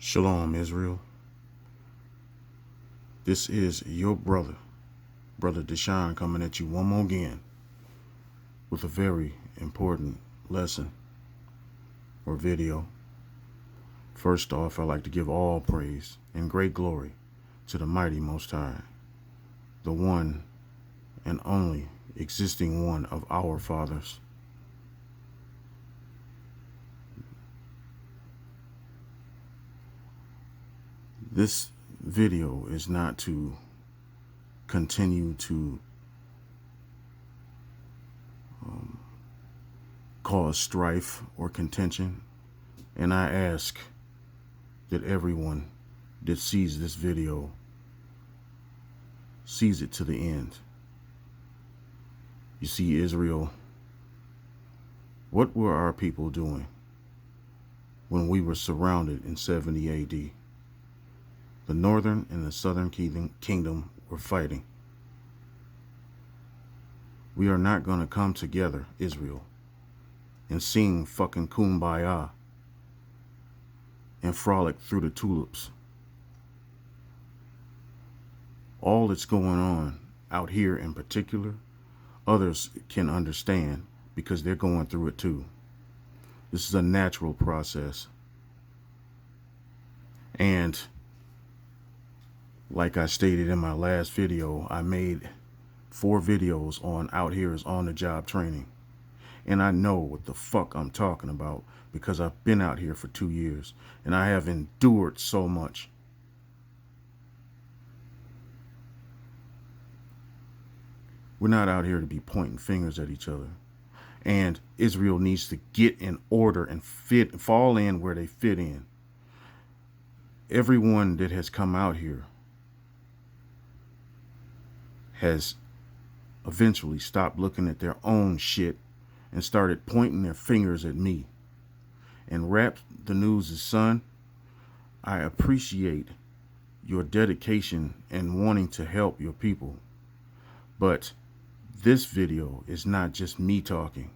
Shalom, Israel. This is your brother Deshaun, coming at you one more again with a very important lesson or video. First off, I'd like to give all praise and great glory to the mighty Most High, the one and only existing one of our fathers. This video is not to continue to cause strife or contention, and I ask that everyone that sees this video sees it to the end. You see, Israel, what were our people doing when we were surrounded in 70 AD? The northern and the southern kingdom were fighting. We are not going to come together, Israel, and sing fucking Kumbaya and frolic through the tulips. All that's going on out here in particular, others can understand because they're going through it too. This is a natural process. And like I stated in my last video, I made 4 videos on out here is on the job training. And I know what the fuck I'm talking about because I've been out here for 2 years and I have endured so much. We're not out here to be pointing fingers at each other. And Israel needs to get in order and fall in where they fit in. Everyone that has come out here has eventually stopped looking at their own shit and started pointing their fingers at me. And Rap the News' son, I appreciate your dedication and wanting to help your people. But this video is not just me talking.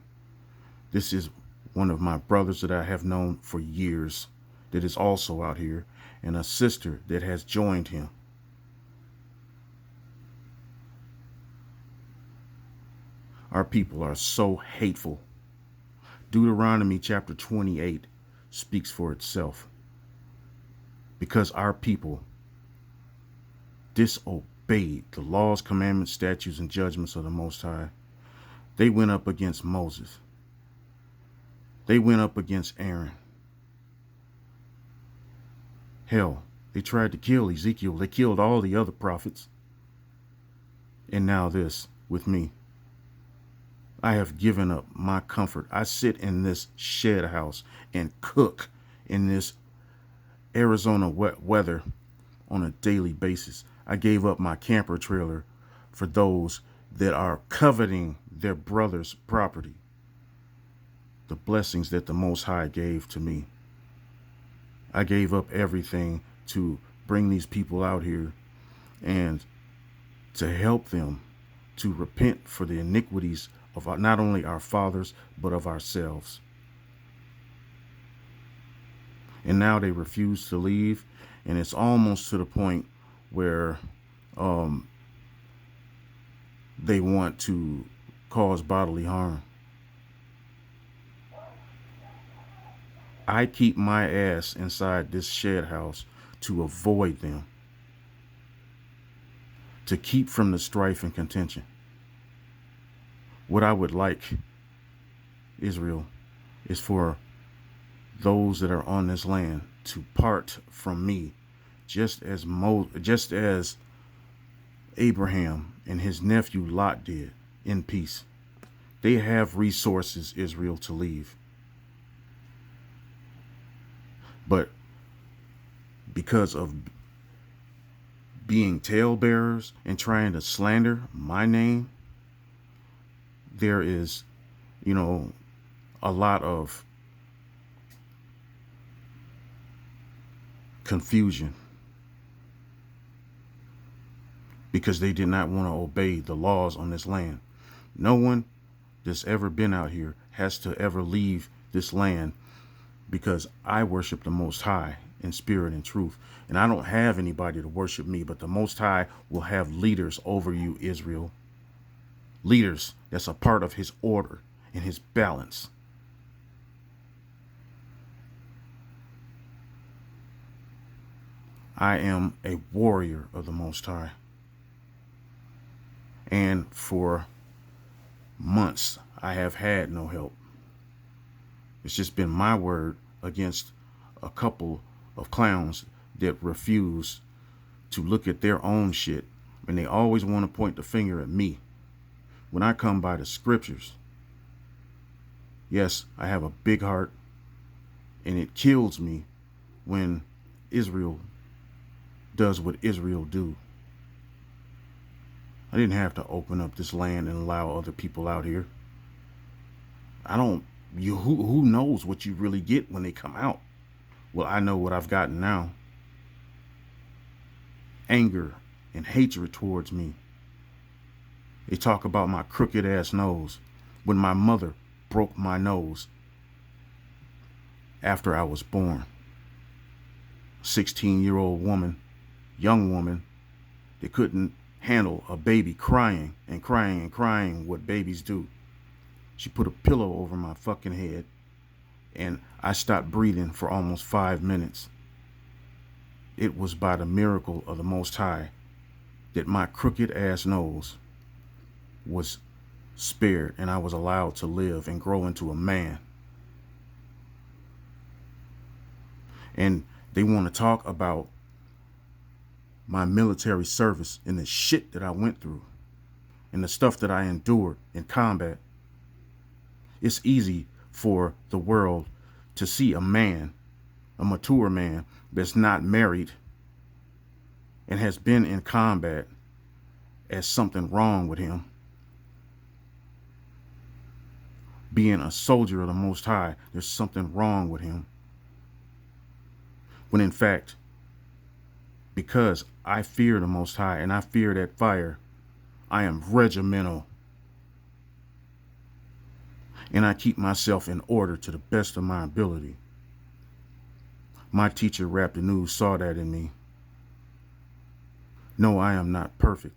This is one of my brothers that I have known for years that is also out here, and a sister that has joined him. Our people are so hateful. Deuteronomy chapter 28 speaks for itself. Because our people disobeyed the laws, commandments, statutes, and judgments of the Most High, they went up against Moses. They went up against Aaron. Hell, they tried to kill Ezekiel. They killed all the other prophets. And now this with me. I have given up my comfort. I sit in this shed house and cook in this Arizona wet weather on a daily basis. I gave up my camper trailer for those that are coveting their brother's property. The blessings that the Most High gave to me. I gave up everything to bring these people out here and to help them to repent for the iniquities of not only our fathers, but of ourselves. And now they refuse to leave, and it's almost to the point where they want to cause bodily harm. I keep my ass inside this shed house to avoid them, to keep from the strife and contention. What I would like, Israel, is for those that are on this land to part from me, just as Abraham and his nephew Lot did, in peace. They have resources, Israel, to leave. But because of being talebearers and trying to slander my name, there is, a lot of confusion because they did not want to obey the laws on this land. No one that's ever been out here has to ever leave this land because I worship the Most High in spirit and truth. And I don't have anybody to worship me, but the Most High will have leaders over you, Israel. Leaders that's a part of his order and his balance. I am a warrior of the Most High. And for months, I have had no help. It's just been my word against a couple of clowns that refuse to look at their own shit. And they always want to point the finger at me. When I come by the scriptures, yes, I have a big heart, and it kills me when Israel does what Israel do. I didn't have to open up this land and allow other people out here. Who knows what you really get when they come out? Well, I know what I've gotten now. Anger and hatred towards me. They talk about my crooked ass nose when my mother broke my nose after I was born. 16-year-old woman, young woman, that couldn't handle a baby crying and crying and crying what babies do. She put a pillow over my fucking head, and I stopped breathing for almost 5 minutes. It was by the miracle of the Most High that my crooked ass nose was spared and I was allowed to live and grow into a man. And they want to talk about my military service and the shit that I went through and the stuff that I endured in combat. It's easy for the world to see a man, a mature man that's not married and has been in combat, as something wrong with him. Being a soldier of the Most High, there's something wrong with him. When in fact, because I fear the Most High and I fear that fire, I am regimental. And I keep myself in order to the best of my ability. My teacher, Rap the News, saw that in me. No, I am not perfect.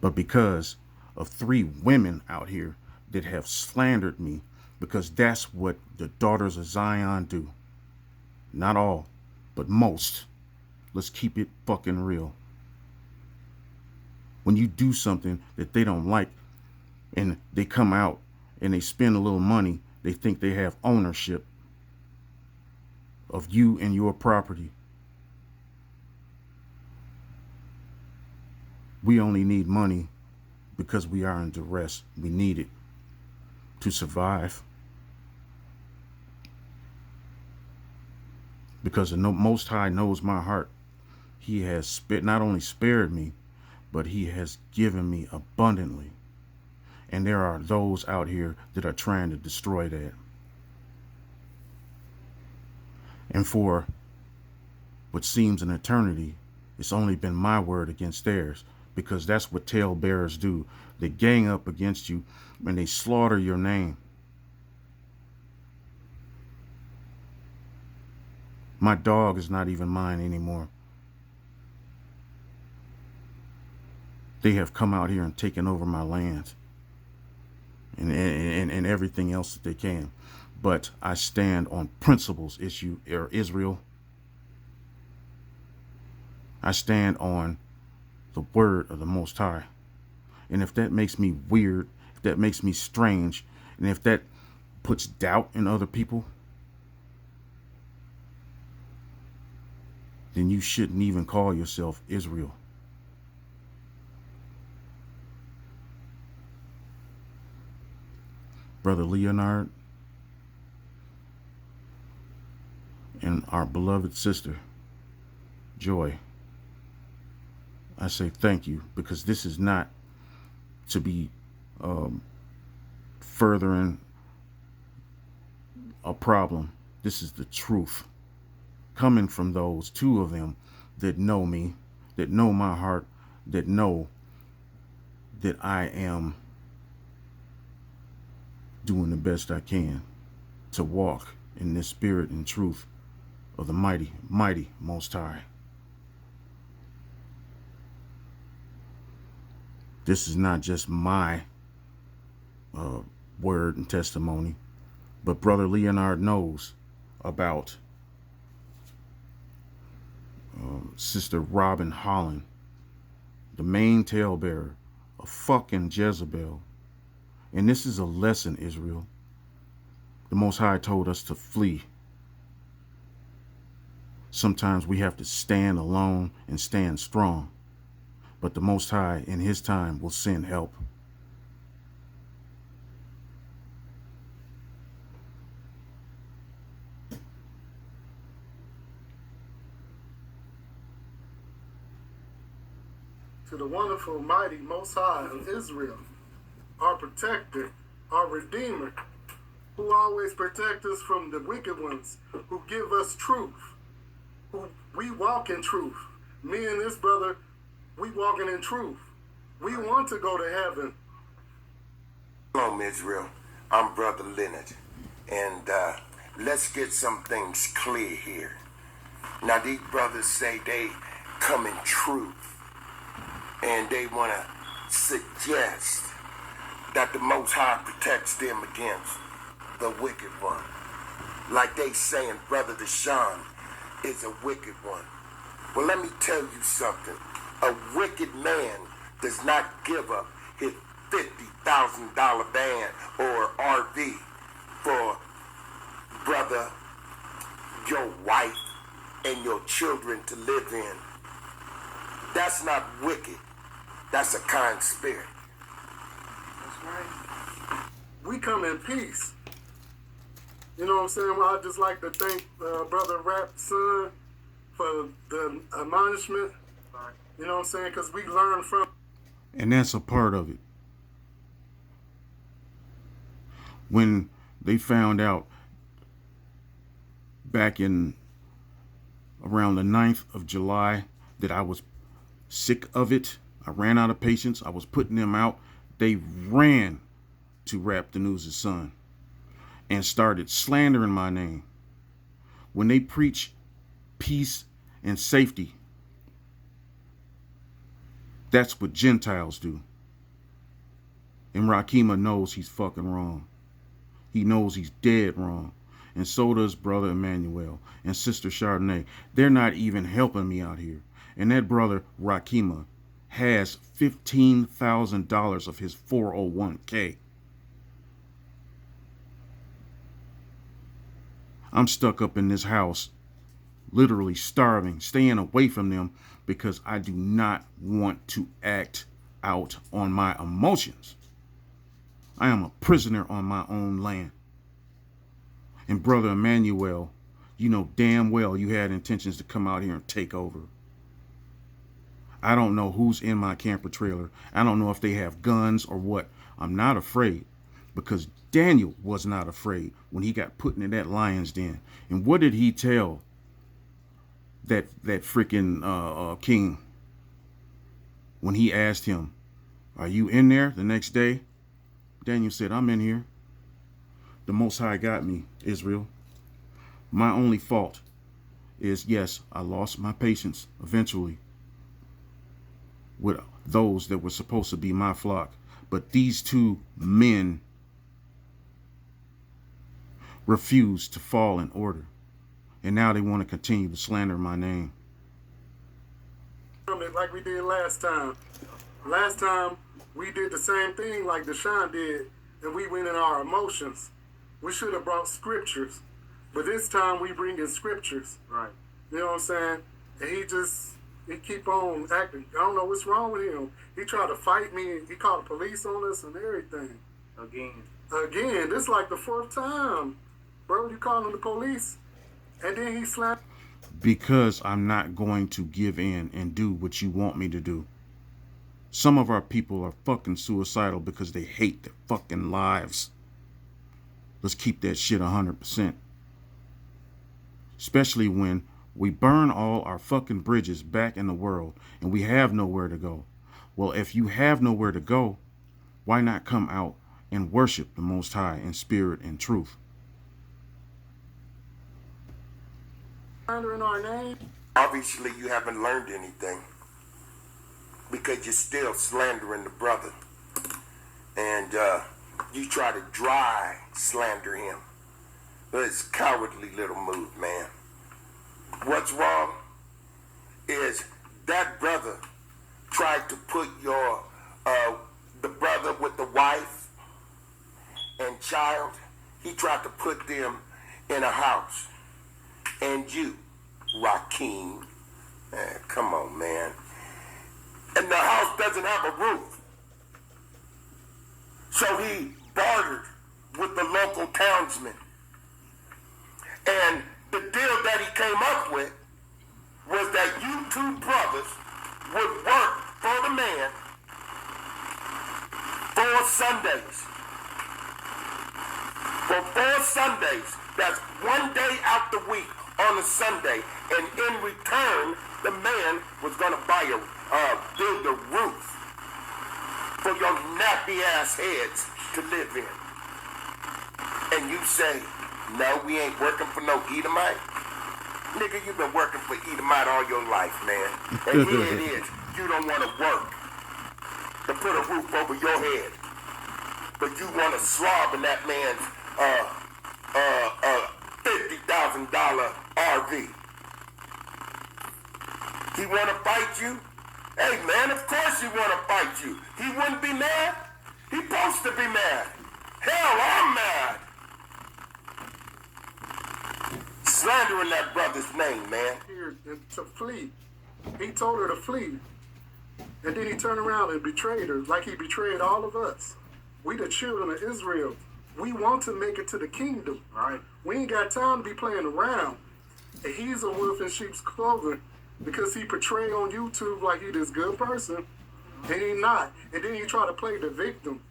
But because of 3 women out here that have slandered me, because that's what the daughters of Zion do. Not all, but most. Let's keep it fucking real. When you do something that they don't like and they come out and they spend a little money, they think they have ownership of you and your property. We only need money because we are in duress. We need it to survive. Because the Most High knows my heart. He has not only spared me, but he has given me abundantly. And there are those out here that are trying to destroy that. And for what seems an eternity, it's only been my word against theirs, because that's what talebearers do. They gang up against you and they slaughter your name. My dog is not even mine anymore. They have come out here and taken over my land and everything else that they can. But I stand on principles, Israel. I stand on the word of the Most High. And if that makes me weird, if that makes me strange, and if that puts doubt in other people, then you shouldn't even call yourself Israel. Brother Leonard and our beloved sister, Joy, I say thank you, because this is not to be furthering a problem. This is the truth. Coming from those 2 of them that know me, that know my heart, that know that I am doing the best I can to walk in this spirit and truth of the mighty, mighty Most High. This is not just my word and testimony, but Brother Leonard knows about Sister Robin Holland, the main talebearer of fucking Jezebel. And this is a lesson, Israel. The Most High told us to flee. Sometimes we have to stand alone and stand strong. But the Most High, in His time, will send help. To the wonderful, mighty, Most High of Israel, our protector, our redeemer, who always protect us from the wicked ones, who give us truth, who we walk in truth. Me and this brother, we walking in truth. We want to go to heaven. Shalom, Israel. I'm Brother Leonard, and let's get some things clear here. Now, these brothers say they come in truth, and they want to suggest that the Most High protects them against the wicked one. Like they saying Brother Deshaun is a wicked one. Well, let me tell you something. A wicked man does not give up his $50,000 van or RV for brother, your wife, and your children to live in. That's not wicked. That's a kind spirit. That's right. We come in peace. You know what I'm saying? Well, I'd just like to thank Brother Rap's son for the admonishment. You know what I'm saying? Because we learn from. And that's a part of it. When they found out back in around the 9th of July that I was sick of it, I ran out of patience, I was putting them out, they ran to Rap the News' son and started slandering my name. When they preach peace and safety, that's what Gentiles do. And Rakima knows he's fucking wrong. He knows he's dead wrong. And so does Brother Emmanuel and Sister Chardonnay. They're not even helping me out here. And that brother Rakima has $15,000 of his 401k. I'm stuck up in this house, literally starving, staying away from them because I do not want to act out on my emotions. I am a prisoner on my own land. And Brother Emmanuel, you know damn well you had intentions to come out here and take over. I don't know who's in my camper trailer. I don't know if they have guns or what. I'm not afraid because Daniel was not afraid when he got put in that lion's den. And what did he tell that freaking king when he asked him, "Are you in there?" the next day? Daniel said, "I'm in here." The Most High got me, Israel. My only fault is, yes, I lost my patience eventually with those that were supposed to be my flock. But these two men refused to fall in order. And now they want to continue to slander my name. Like we did last time. Last time, we did the same thing like Deshaun did, and we went in our emotions. We should have brought scriptures. But this time, we bring in scriptures. Right. You know what I'm saying? And he keep on acting. I don't know what's wrong with him. He tried to fight me. He called the police on us and everything. Again. This is like the 4th time. Bro, you calling the police? And then he slapped. Because I'm not going to give in and do what you want me to do. Some of our people are fucking suicidal because they hate their fucking lives. Let's keep that shit 100%. Especially when we burn all our fucking bridges back in the world and we have nowhere to go. Well, if you have nowhere to go, why not come out and worship the Most High in spirit and truth? Slandering our name. Obviously, you haven't learned anything because you're still slandering the brother. And you try to dry slander him. But it's a cowardly little move, man. What's wrong is that brother tried to put the brother with the wife and child, he tried to put them in a house. And you, Rakeem, come on, man. And the house doesn't have a roof. So he bartered with the local townsmen. And the deal that he came up with was that you two brothers would work for the man 4 Sundays. For 4 Sundays, that's 1 day out the week on a Sunday. And in return, the man was going to build a roof for your nappy ass heads to live in. And you say, no, we ain't working for no Edomite. Nigga, you've been working for Edomite all your life, man. And here it is. You don't want to work to put a roof over your head. But you want to slob in that man's $50,000 RV. He want to fight you? Hey, man, of course he want to fight you. He wouldn't be mad? He supposed to be mad. Hell, I'm mad. Slandering that brother's name, man. Here to flee. He told her to flee. And then he turned around and betrayed her like he betrayed all of us. We the children of Israel. We want to make it to the kingdom, right? We ain't got time to be playing around. And he's a wolf in sheep's clothing because he portray on YouTube like he this good person. And he not. And then you try to play the victim.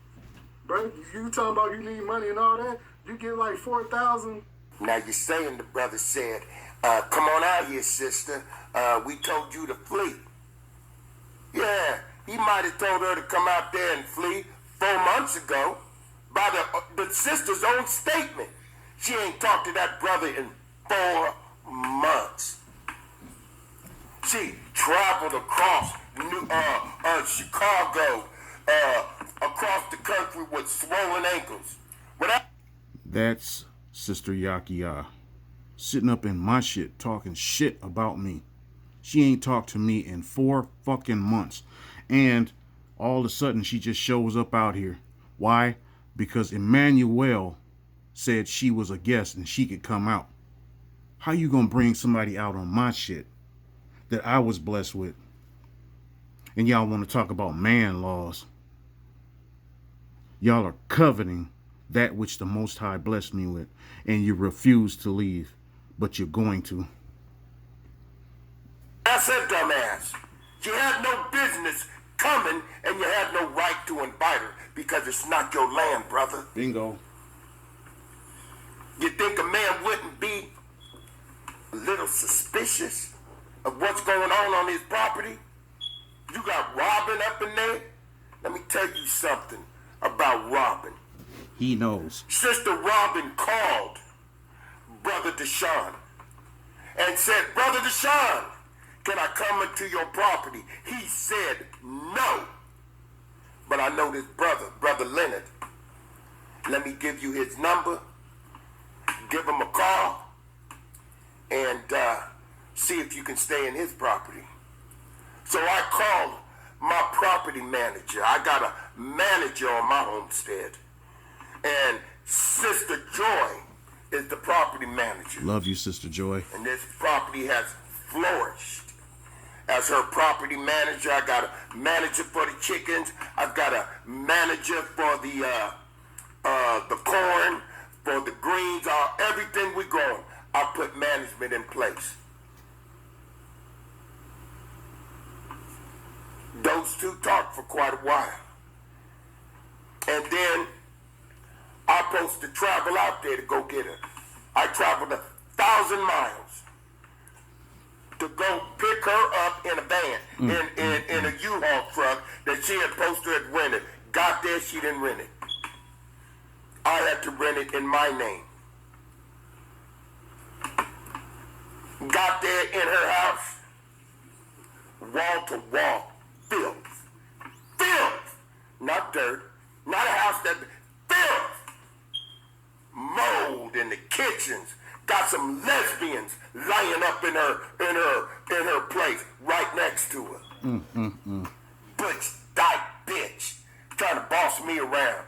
Bro, you talking about you need money and all that? You get like 4,000. Now you're saying the brother said, come on out here, sister. We told you to flee. Yeah, he might have told her to come out there and flee 4 months ago by the sister's own statement. She ain't talked to that brother in 4 months. She traveled across Chicago, across the country with swollen ankles. That's Sister Yakia sitting up in my shit talking shit about me. She ain't talked to me in 4 fucking months. And all of a sudden she just shows up out here. Why? Because Emmanuel said she was a guest and she could come out. How you gonna bring somebody out on my shit that I was blessed with? And y'all want to talk about man laws. Y'all are coveting that which the Most High blessed me with, and you refuse to leave, but you're going to. That's it, dumbass. You had no business coming, and you had no right to invite her because it's not your land, brother. Bingo. You think a man wouldn't be a little suspicious of what's going on his property? You got Robin up in there? Let me tell you something about Robin. He knows. Sister Robin called Brother Deshaun and said, Brother Deshaun, can I come into your property? He said no. But I know this Brother Leonard. Let me give you his number. Give him a call and see if you can stay in his property. So I called my property manager. I got a manager on my homestead. And Sister Joy is the property manager. Love you, Sister Joy. And this property has flourished. As her property manager, I got a manager for the chickens. I've got a manager for the corn, for the greens, everything we growing. I put management in place. Those two talked for quite a while. And then I'm supposed to travel out there to go get her. I traveled 1,000 miles to go pick her up in a van, in a U-Haul truck that she had supposed to have rented. Got there, she didn't rent it. I had to rent it in my name. got there in her house, wall to wall, filth. Filth! Not dirt, not a house that, filth! Mold in the kitchens. Got some lesbians lying up in her place, right next to her. Butch, dyke bitch, trying to boss me around.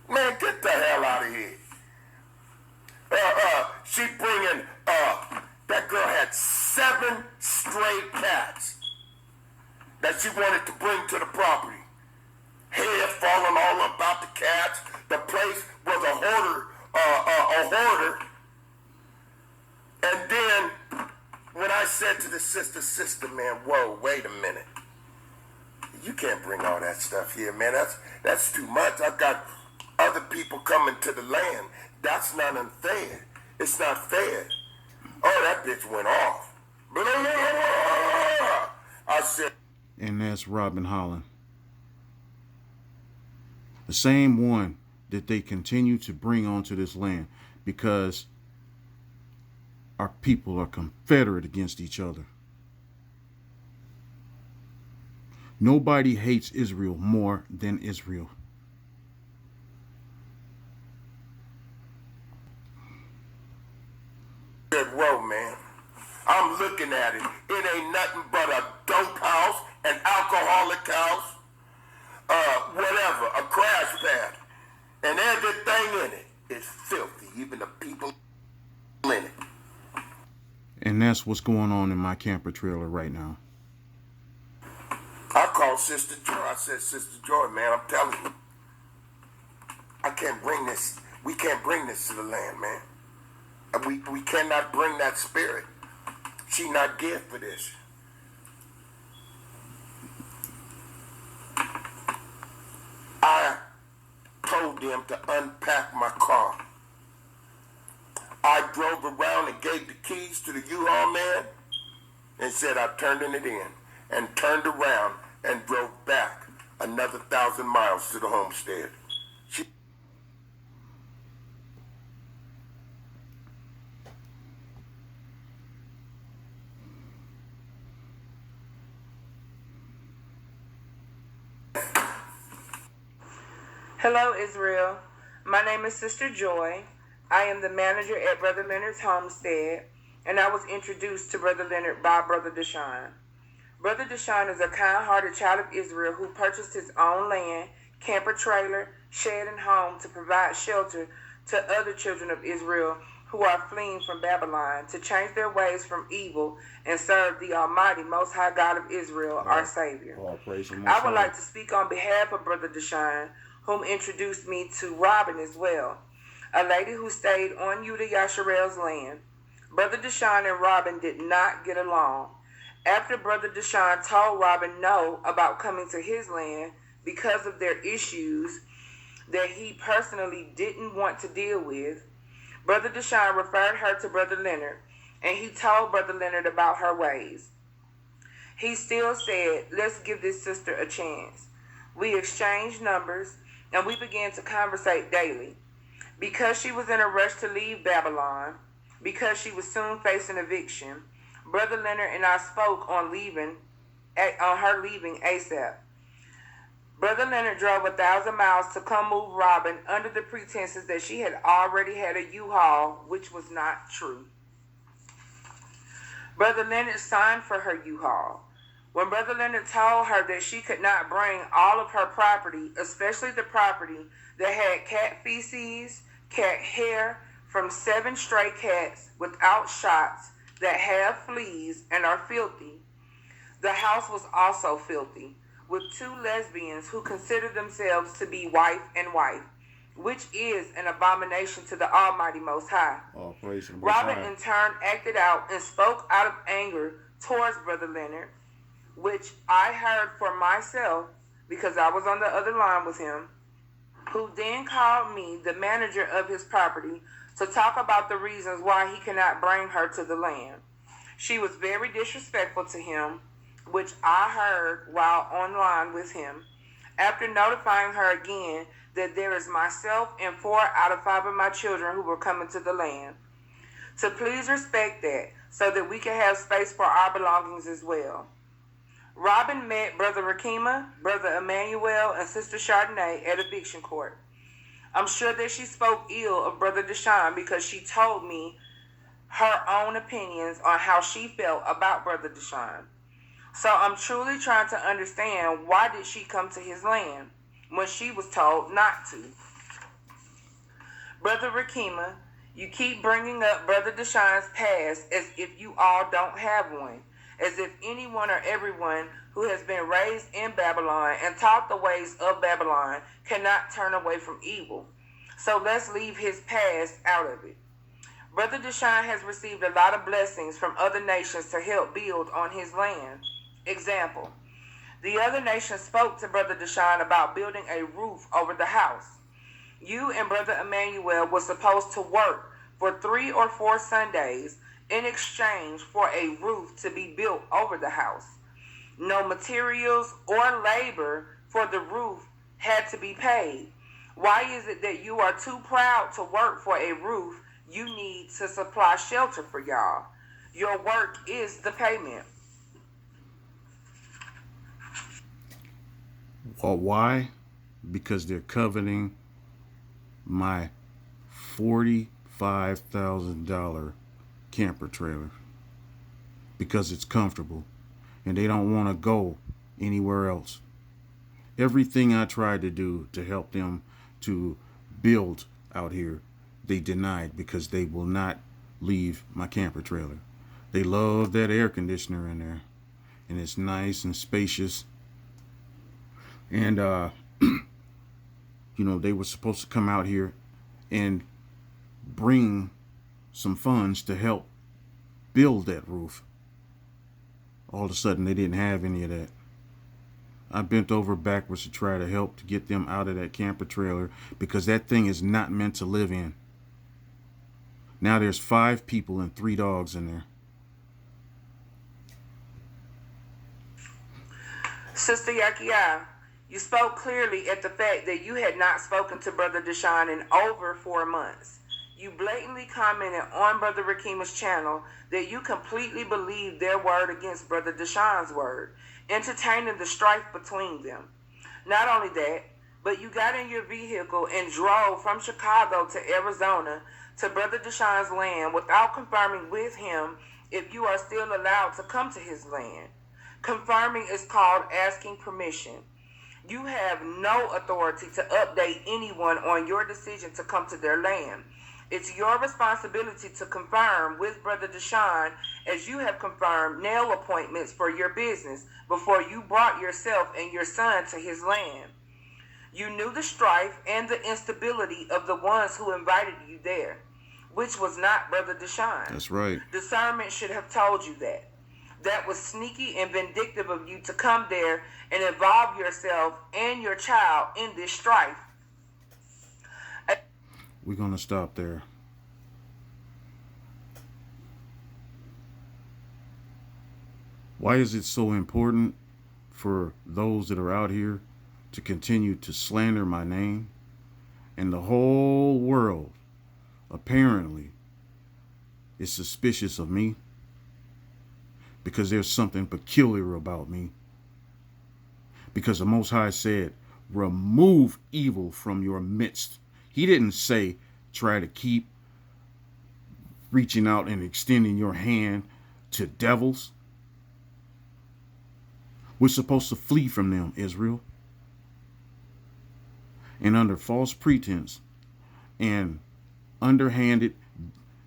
Man, get the hell out of here. She bringing, that girl had 7 stray cats that she wanted to bring to the property. Hair falling all about the cats. The place was a hoarder. And then, when I said to the sister, man, whoa, wait a minute. You can't bring all that stuff here, man. That's too much. I've got other people coming to the land. That's not unfair. It's not fair. Oh, that bitch went off. I said... And that's Robin Holland. The same one that they continue to bring onto this land because our people are confederate against each other. Nobody hates Israel more than Israel. Whoa, man. I'm looking at it. It ain't nothing but a dope house, an alcoholic house, whatever, a crash pad. And everything in it is filthy, even the people in it. And that's what's going on in my camper trailer right now. I called Sister Joy. I said, Sister Joy, man, I'm telling you, I can't bring this. We can't bring this to the land, man. We cannot bring that spirit. She not geared for this. I told them to unpack my car. I drove around and gave the keys to the U-Haul man and said I turned it in and turned around and drove back another 1,000 miles to the homestead. Hello, Israel. My name is Sister Joy. I am the manager at Brother Leonard's homestead, and I was introduced to Brother Leonard by Brother Deshaun. Brother Deshaun is a kind-hearted child of Israel who purchased his own land, camper trailer, shed, and home to provide shelter to other children of Israel who are fleeing from Babylon to change their ways from evil and serve the Almighty Most High God of Israel, our Savior. I would like to speak on behalf of Brother Deshaun, whom introduced me to Robin as well, a lady who stayed on Yudah Yasharel's land. Brother Deshaun and Robin did not get along. After Brother Deshaun told Robin no about coming to his land because of their issues that he personally didn't want to deal with, Brother Deshaun referred her to Brother Leonard, and he told Brother Leonard about her ways. He still said, let's give this sister a chance. We exchanged numbers, and we began to conversate daily. Because she was in a rush to leave Babylon, because she was soon facing eviction, Brother Leonard and I spoke on her leaving ASAP. Brother Leonard drove 1,000 miles to come move Robin under the pretenses that she had already had a U-Haul, which was not true. Brother Leonard signed for her U-Haul. When Brother Leonard told her that she could not bring all of her property, especially the property that had cat feces, cat hair from 7 stray cats without shots that have fleas and are filthy, the house was also filthy, with 2 lesbians who consider themselves to be wife and wife, which is an abomination to the Almighty Most High. Robin in turn acted out and spoke out of anger towards Brother Leonard, which I heard for myself because I was on the other line with him, who then called me, the manager of his property, to talk about the reasons why he cannot bring her to the land. She was very disrespectful to him, which I heard while online with him, after notifying her again that there is myself and 4 out of 5 of my children who were coming to the land. to please respect that so that we can have space for our belongings as well. Robin met Brother Rakima, Brother Emmanuel, and Sister Chardonnay at eviction court. I'm sure that she spoke ill of Brother Deshaun because she told me her own opinions on how she felt about Brother Deshaun. So I'm truly trying to understand, why did she come to his land when she was told not to? Brother Rakima, you keep bringing up Brother Deshaun's past as if you all don't have one, as if anyone or everyone who has been raised in Babylon and taught the ways of Babylon cannot turn away from evil. So let's leave his past out of it. Brother Deshaun has received a lot of blessings from other nations to help build on his land. Example, the other nations spoke to Brother Deshaun about building a roof over the house. You and Brother Emmanuel were supposed to work for 3 or 4 Sundays in exchange for a roof to be built over the house. No materials or labor for the roof had to be paid. Why is it that you are too proud to work for a roof you need to supply shelter for y'all? Your work is the payment. Well, why? Because they're coveting my $45,000 camper trailer because it's comfortable and they don't want to go anywhere else. Everything I tried to do to help them to build out here, they denied because they will not leave my camper trailer. They love that air conditioner in there, and it's nice and spacious. And they were supposed to come out here and bring some funds to help build that roof. All of a sudden, they didn't have any of that. I bent over backwards to try to help to get them out of that camper trailer because that thing is not meant to live in. Now there's 5 people and 3 dogs in there. Sister Yakia, you spoke clearly at the fact that you had not spoken to Brother Deshaun in over 4 months. You blatantly commented on Brother Rakima's channel that you completely believed their word against Brother Deshaun's word, entertaining the strife between them. Not only that, but you got in your vehicle and drove from Chicago to Arizona to Brother Deshaun's land without confirming with him if you are still allowed to come to his land. Confirming is called asking permission. You have no authority to update anyone on your decision to come to their land. It's your responsibility to confirm with Brother Deshaun, as you have confirmed nail appointments for your business before you brought yourself and your son to his land. You knew the strife and the instability of the ones who invited you there, which was not Brother Deshaun. That's right. Discernment should have told you that. That was sneaky and vindictive of you to come there and involve yourself and your child in this strife. We're going to stop there. Why is it so important for those that are out here to continue to slander my name? And the whole world apparently is suspicious of me because there's something peculiar about me. Because the Most High said, remove evil from your midst. He didn't say try to keep reaching out and extending your hand to devils. We're supposed to flee from them, Israel. And under false pretense and underhanded,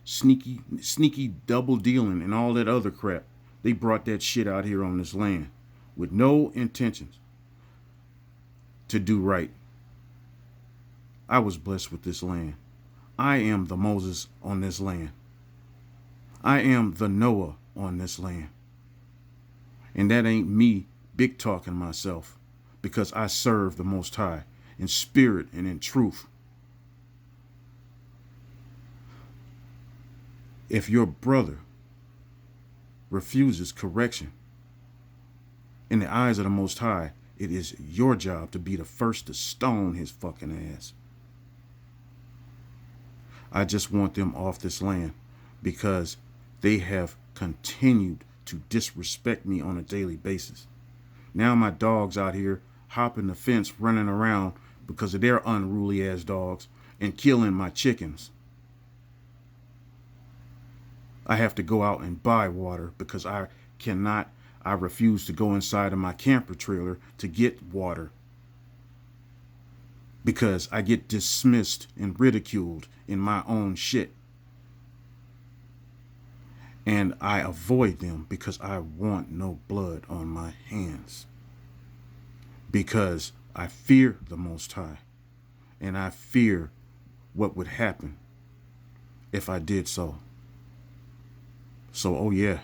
sneaky double dealing and all that other crap, they brought that shit out here on this land with no intentions to do right. I was blessed with this land. I am the Moses on this land. I am the Noah on this land. And that ain't me big talking myself, because I serve the Most High in spirit and in truth. If your brother refuses correction in the eyes of the Most High, it is your job to be the first to stone his fucking ass. I just want them off this land because they have continued to disrespect me on a daily basis. Now my dogs out here hopping the fence, running around because of their unruly ass dogs and killing my chickens. I have to go out and buy water because I refuse to go inside of my camper trailer to get water because I get dismissed and ridiculed in my own shit. And I avoid them because I want no blood on my hands. Because I fear the Most High. And I fear what would happen if I did so. So, oh yeah,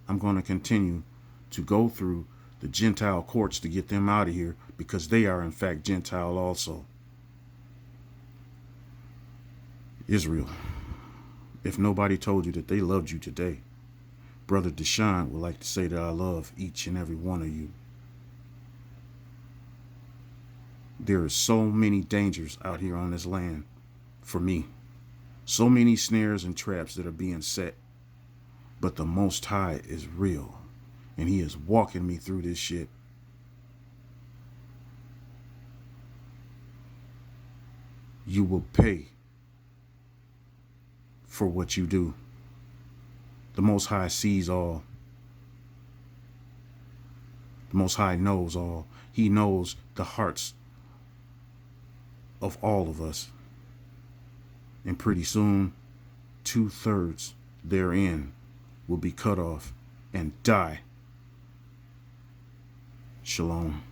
I'm going to continue to go through the Gentile courts to get them out of here because they are in fact Gentile also. Israel, if nobody told you that they loved you today, Brother Deshaun would like to say that I love each and every one of you. There are so many dangers out here on this land for me. So many snares and traps that are being set. But the Most High is real. And he is walking me through this shit. You will pay for what you do. The Most High sees all. The Most High knows all. He knows the hearts of all of us. And pretty soon, 2/3 therein will be cut off and die. Shalom.